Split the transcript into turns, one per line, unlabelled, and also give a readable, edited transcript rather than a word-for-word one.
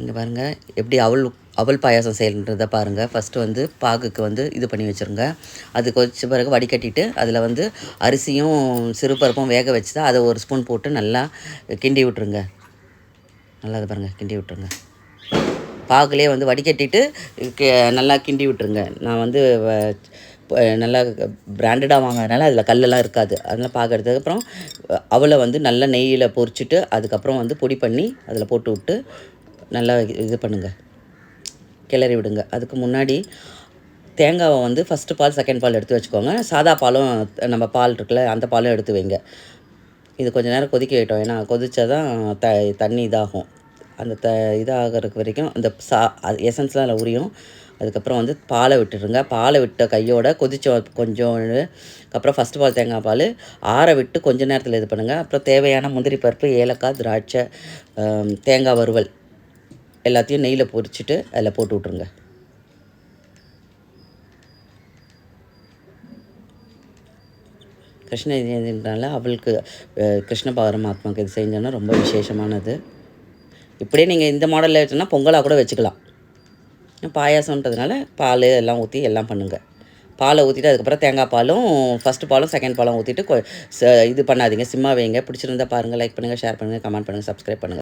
இங்கே பாருங்கள் எப்படி அவல் பாயாசம் செய்யணுன்றதை பாருங்கள். ஃபஸ்ட்டு வந்து பாகுக்கு வந்து இது பண்ணி வச்சுருங்க. அது கொதிச்ச பிறகு வடிகட்டிட்டு அதில் வந்து அரிசியும் சிறுபருப்பும் வேக வச்சு தான் அதை ஒரு ஸ்பூன் போட்டு நல்லா கிண்டி விட்ருங்க. நல்லா அது பாருங்கள் கிண்டி விட்ருங்க. பாகுலேயே வந்து வடிகட்டிட்டு நல்லா கிண்டி விட்ருங்க. நான் வந்து நல்லா பிராண்டடாக வாங்கினதுனால அதில் கல்லெல்லாம் இருக்காது. அதெல்லாம் பாகு எடுத்ததுக்கப்புறம் அவலை வந்து நல்லா நெய்யில் பொரிச்சிட்டு அதுக்கப்புறம் வந்து பொடி பண்ணி அதில் போட்டு விட்டு நல்லா இது பண்ணுங்கள், கிளறி விடுங்க. அதுக்கு முன்னாடி தேங்காவை வந்து ஃபஸ்ட்டு பால் செகண்ட் பால் எடுத்து வச்சுக்கோங்க. சாதா பாலும் நம்ம பால் இருக்குல்ல அந்த பாலும் எடுத்து வைங்க. இது கொஞ்சம் நேரம் கொதிக்க விட்டோம். ஏன்னா கொதிச்சா தான் தண்ணி இதாகும். அந்த இதாகிறதுக்கு வரைக்கும் அந்த எசன்ஸ்லாம் அதில் உரியும். அதுக்கப்புறம் வந்து பாலை விட்டுடுங்க. பாலை விட்ட கையோட கொஞ்சம் அப்புறம் ஃபஸ்ட்டு பால் தேங்காய் பால் ஆற விட்டு கொஞ்சம் நேரத்தில் இது பண்ணுங்கள். அப்புறம் தேவையான முந்திரி பருப்பு, ஏலக்காய், திராட்சை, தேங்காய் வறுவல் எல்லாத்தையும் நெய்யில் பொரிச்சிட்டு அதில் போட்டு விட்ருங்க. கிருஷ்ண ஜெயந்தினால அவளுக்கு கிருஷ்ண பரமாத்மாவுக்கு இது செஞ்சோன்னா ரொம்ப விசேஷமானது. இப்படியே நீங்கள் இந்த மாடலில் வச்சோன்னா பொங்கலாக கூட வச்சுக்கலாம். பாயாசன்றதுனால பால் எல்லாம் ஊற்றி எல்லாம் பண்ணுங்கள். பாலை ஊற்றிட்டு அதுக்கப்புறம் தேங்காய் பாலும் ஃபஸ்ட்டு பாலும் செகண்ட் பாலும் ஊற்றிட்டு இது பண்ணாதீங்க, சிம்மா வைங்க. பிடிச்சிருந்தா பாருங்கள், லைக் பண்ணுங்கள், ஷேர் பண்ணுங்கள், கமெண்ட் பண்ணுங்கள், சப்ஸ்கிரைப் பண்ணுங்கள்.